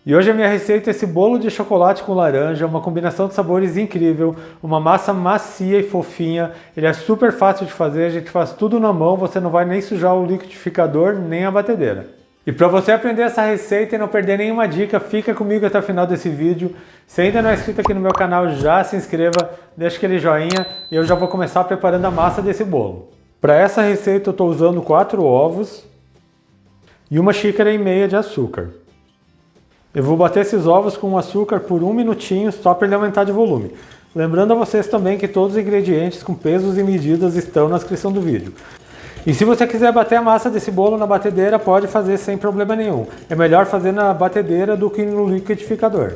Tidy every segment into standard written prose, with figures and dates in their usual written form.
E hoje a minha receita é esse bolo de chocolate com laranja, uma combinação de sabores incrível, uma massa macia e fofinha, ele é super fácil de fazer, a gente faz tudo na mão, você não vai nem sujar o liquidificador nem a batedeira. E para você aprender essa receita e não perder nenhuma dica, fica comigo até o final desse vídeo. Se ainda não é inscrito aqui no meu canal, já se inscreva, deixa aquele joinha e eu já vou começar preparando a massa desse bolo. Para essa receita eu estou usando 4 ovos e 1,5 xícaras de açúcar. Eu vou bater esses ovos com o açúcar por 1 minutinho só para ele aumentar de volume. Lembrando a vocês também que todos os ingredientes com pesos e medidas estão na descrição do vídeo. E se você quiser bater a massa desse bolo na batedeira, pode fazer sem problema nenhum. É melhor fazer na batedeira do que no liquidificador.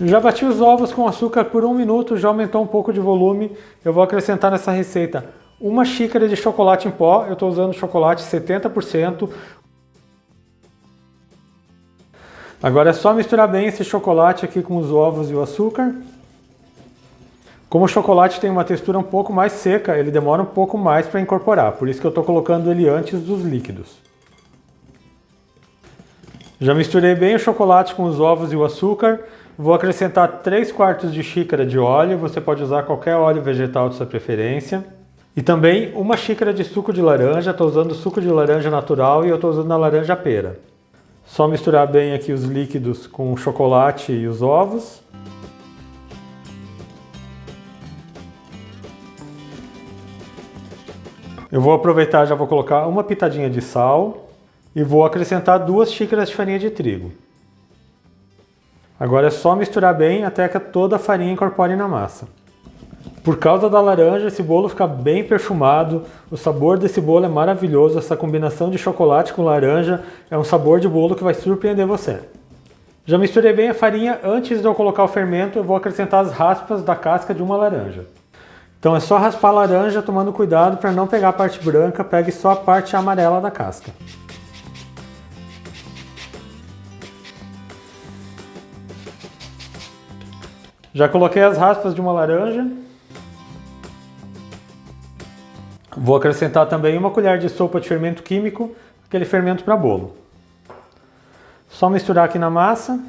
Já bati os ovos com açúcar por 1 minuto, já aumentou um pouco de volume. Eu vou acrescentar nessa receita 1 xícara de chocolate em pó, eu estou usando chocolate 70%. Agora é só misturar bem esse chocolate aqui com os ovos e o açúcar. Como o chocolate tem uma textura um pouco mais seca, ele demora um pouco mais para incorporar, por isso que eu estou colocando ele antes dos líquidos. Já misturei bem o chocolate com os ovos e o açúcar. Vou acrescentar 3/4 de xícara de óleo, você pode usar qualquer óleo vegetal de sua preferência. E também 1 xícara de suco de laranja, estou usando suco de laranja natural e eu estou usando a laranja pera. Só misturar bem aqui os líquidos com o chocolate e os ovos. Eu vou aproveitar, já vou colocar uma pitadinha de sal e vou acrescentar 2 xícaras de farinha de trigo. Agora é só misturar bem até que toda a farinha incorpore na massa. Por causa da laranja, esse bolo fica bem perfumado, o sabor desse bolo é maravilhoso, essa combinação de chocolate com laranja é um sabor de bolo que vai surpreender você. Já misturei bem a farinha, antes de eu colocar o fermento eu vou acrescentar as raspas da casca de uma laranja. Então é só raspar a laranja tomando cuidado para não pegar a parte branca, pegue só a parte amarela da casca. Já coloquei as raspas de uma laranja. Vou acrescentar também 1 colher de sopa de fermento químico, aquele fermento para bolo. Só misturar aqui na massa.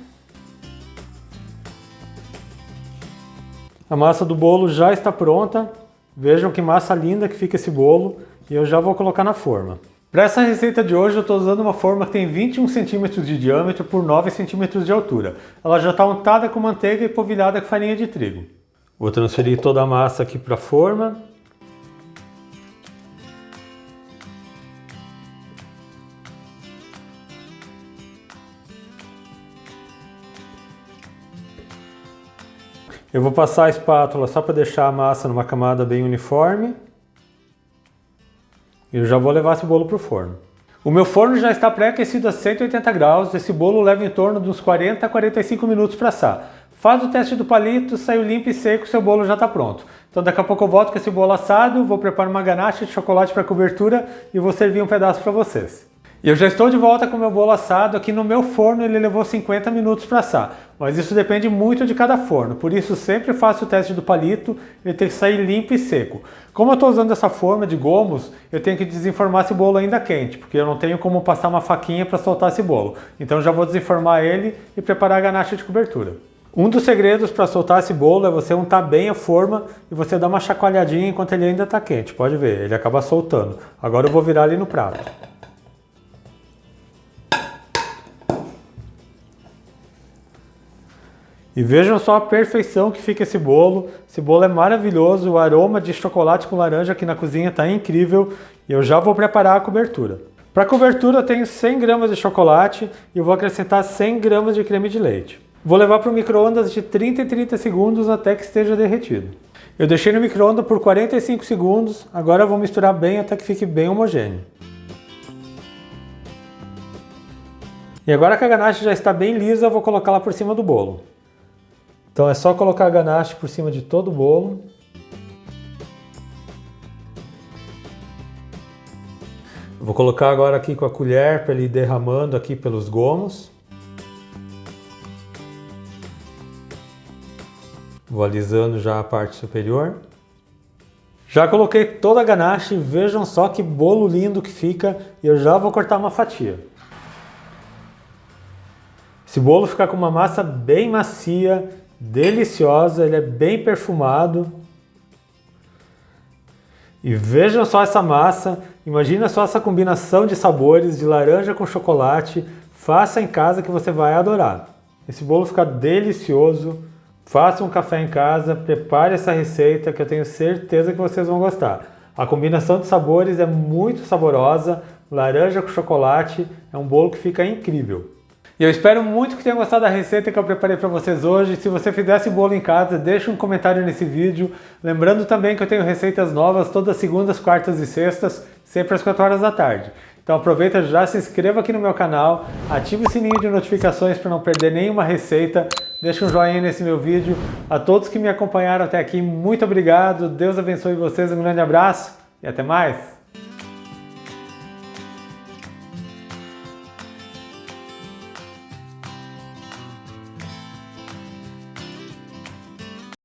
A massa do bolo já está pronta. Vejam que massa linda que fica esse bolo e eu já vou colocar na forma. Para essa receita de hoje eu estou usando uma forma que tem 21 centímetros de diâmetro por 9 centímetros de altura. Ela já está untada com manteiga e polvilhada com farinha de trigo. Vou transferir toda a massa aqui para a forma. Eu vou passar a espátula só para deixar a massa numa camada bem uniforme. Eu já vou levar esse bolo para o forno. O meu forno já está pré-aquecido a 180 graus, esse bolo leva em torno de uns 40 a 45 minutos para assar. Faz o teste do palito, saiu limpo e seco, seu bolo já está pronto. Então daqui a pouco eu volto com esse bolo assado, vou preparar uma ganache de chocolate para cobertura e vou servir um pedaço para vocês. E eu já estou de volta com o meu bolo assado, aqui no meu forno ele levou 50 minutos para assar, mas isso depende muito de cada forno, por isso sempre faço o teste do palito, ele tem que sair limpo e seco. Como eu estou usando essa forma de gomos, eu tenho que desenformar esse bolo ainda quente, porque eu não tenho como passar uma faquinha para soltar esse bolo, então já vou desenformar ele e preparar a ganache de cobertura. Um dos segredos para soltar esse bolo é você untar bem a forma e você dar uma chacoalhadinha enquanto ele ainda está quente, pode ver, ele acaba soltando. Agora eu vou virar ali no prato. E vejam só a perfeição que fica esse bolo é maravilhoso, o aroma de chocolate com laranja aqui na cozinha está incrível e eu já vou preparar a cobertura. Para a cobertura eu tenho 100 gramas de chocolate e eu vou acrescentar 100 gramas de creme de leite. Vou levar para o micro-ondas de 30 em 30 segundos até que esteja derretido. Eu deixei no micro-ondas por 45 segundos, agora eu vou misturar bem até que fique bem homogêneo. E agora que a ganache já está bem lisa, eu vou colocá-la por cima do bolo. Então é só colocar a ganache por cima de todo o bolo. Vou colocar agora aqui com a colher para ele ir derramando aqui pelos gomos. Vou alisando já a parte superior. Já coloquei toda a ganache, vejam só que bolo lindo que fica e eu já vou cortar uma fatia. Esse bolo fica com uma massa bem macia, deliciosa, ele é bem perfumado. E vejam só essa massa, imagina só essa combinação de sabores de laranja com chocolate, faça em casa que você vai adorar. Esse bolo fica delicioso, faça um café em casa, prepare essa receita que eu tenho certeza que vocês vão gostar. A combinação de sabores é muito saborosa, laranja com chocolate, é um bolo que fica incrível. E eu espero muito que tenham gostado da receita que eu preparei para vocês hoje. Se você fizer esse bolo em casa, deixa um comentário nesse vídeo. Lembrando também que eu tenho receitas novas todas segundas, quartas e sextas, sempre às 4 horas da tarde. Então aproveita, já se inscreva aqui no meu canal, ative o sininho de notificações para não perder nenhuma receita, deixa um joinha nesse meu vídeo. A todos que me acompanharam até aqui, muito obrigado, Deus abençoe vocês, um grande abraço e até mais!